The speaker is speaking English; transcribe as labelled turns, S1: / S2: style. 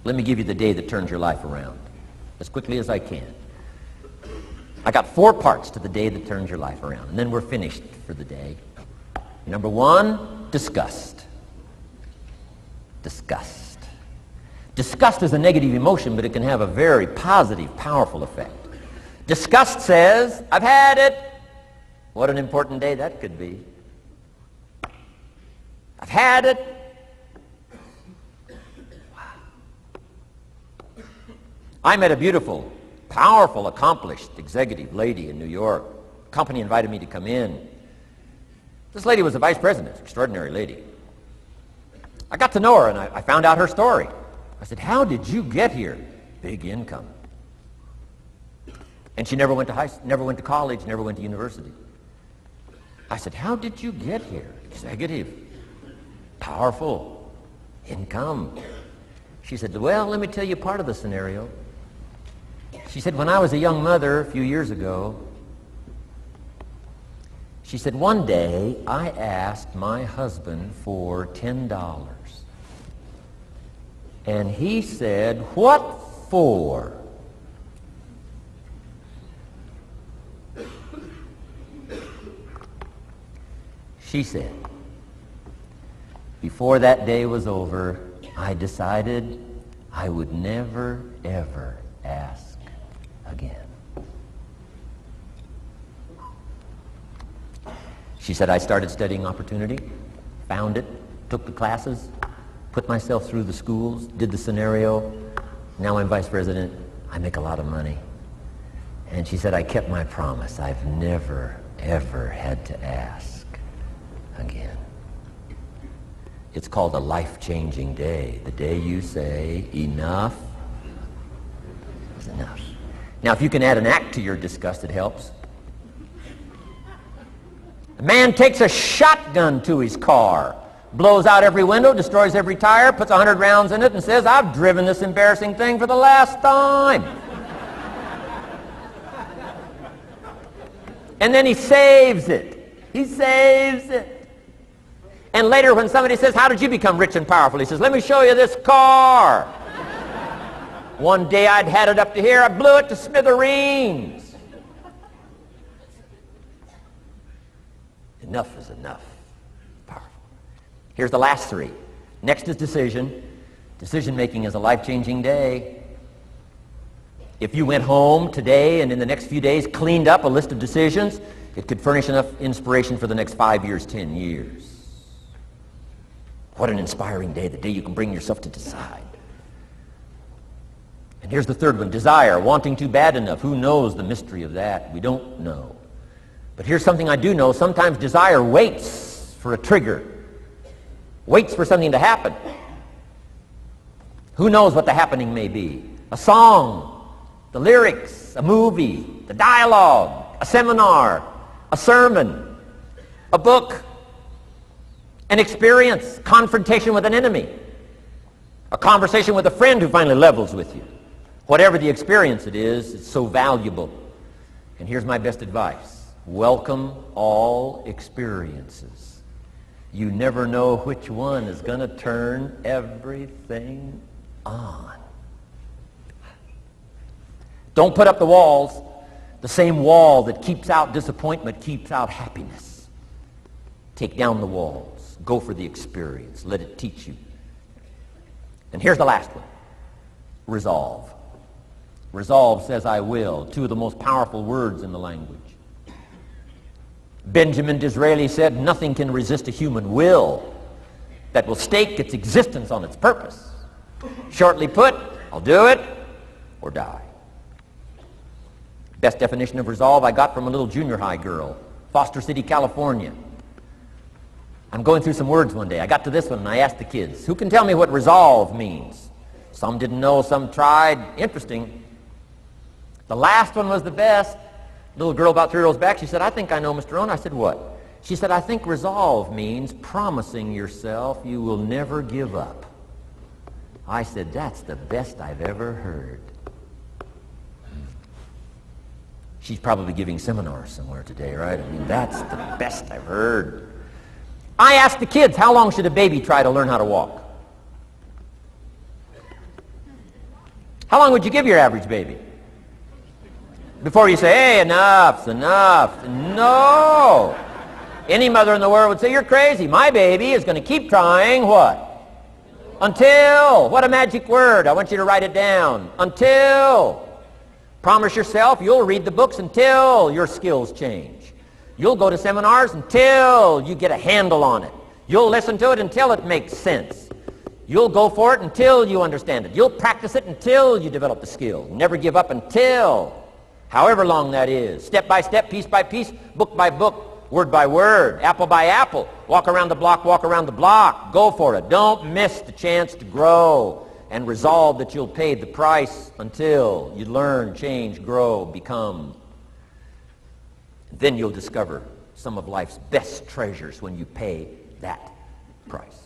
S1: Let me give you the day that turns your life around, as quickly as I can. I got 4 parts to the day that turns your life around, and then we're finished for the day. Number 1, disgust. Disgust. Disgust is a negative emotion, but it can have a very positive, powerful effect. Disgust says, I've had it. What an important day that could be. I've had it. Wow. I met a beautiful, powerful, accomplished executive lady in New York. The company invited me to come in. This lady was a vice president, extraordinary lady. I got to know her, and I found out her story. I said, how did you get here? Big income. And she never went to college, never went to university. I said, how did you get here? Executive, powerful, income. She said, well, let me tell you part of the scenario. She said, when I was a young mother a few years ago, she said, one day I asked my husband for $10. And he said, what for? She said, before that day was over, I decided I would never, ever ask again. She said, I started studying opportunity, found it, took the classes, put myself through the schools, did the scenario. Now I'm vice president. I make a lot of money. And she said, I kept my promise. I've never, ever had to ask again. It's called a life-changing day. The day you say, enough is enough. Now, if you can add an act to your disgust, it helps. A man takes a shotgun to his car, blows out every window, destroys every tire, puts 100 rounds in it, and says, I've driven this embarrassing thing for the last time. And then he saves it. He saves it. And later when somebody says, how did you become rich and powerful? He says, let me show you this car. One day I'd had it up to here. I blew it to smithereens. Enough is enough. Powerful. Here's the last 3. Next is decision. Decision making is a life-changing day. If you went home today and in the next few days cleaned up a list of decisions, it could furnish enough inspiration for the next 5 years, 10 years. What an inspiring day, the day you can bring yourself to decide. And here's the 3rd one, desire, wanting to bad enough. Who knows the mystery of that? We don't know. But here's something I do know. Sometimes desire waits for a trigger, waits for something to happen. Who knows what the happening may be? A song, the lyrics, a movie, the dialogue, a seminar, a sermon, a book, an experience, confrontation with an enemy, a conversation with a friend who finally levels with you. Whatever the experience it is, it's so valuable. And here's my best advice. Welcome all experiences. You never know which one is going to turn everything on. Don't put up the walls. The same wall that keeps out disappointment keeps out happiness. Take down the walls. Go for the experience. Let it teach you. And here's the last one. Resolve. Resolve says I will. 2 of the most powerful words in the language. Benjamin Disraeli said, nothing can resist a human will that will stake its existence on its purpose. Shortly put, I'll do it or die. Best definition of resolve I got from a little junior high girl, Foster City, California. I'm going through some words one day. I got to this one and I asked the kids, who can tell me what resolve means? Some didn't know, some tried. Interesting. The last one was the best. Little girl about 3 years back, she said, I think I know, Mr. Owen. I said, what? She said, I think resolve means promising yourself you will never give up. I said, that's the best I've ever heard. She's probably giving seminars somewhere today, right? I mean, that's the best I've heard. I asked the kids, how long should a baby try to learn how to walk? How long would you give your average baby? Before you say, hey, enough's enough. No. Any mother in the world would say, you're crazy. My baby is going to keep trying what? Until. What a magic word. I want you to write it down. Until. Promise yourself you'll read the books until your skills change. You'll go to seminars until you get a handle on it. You'll listen to it until it makes sense. You'll go for it until you understand it. You'll practice it until you develop the skill. Never give up until, however long that is. Step by step, piece by piece, book by book, word by word, apple by apple. Walk around the block, walk around the block. Go for it. Don't miss the chance to grow, and resolve that you'll pay the price until you learn, change, grow, become. Then you'll discover some of life's best treasures when you pay that price.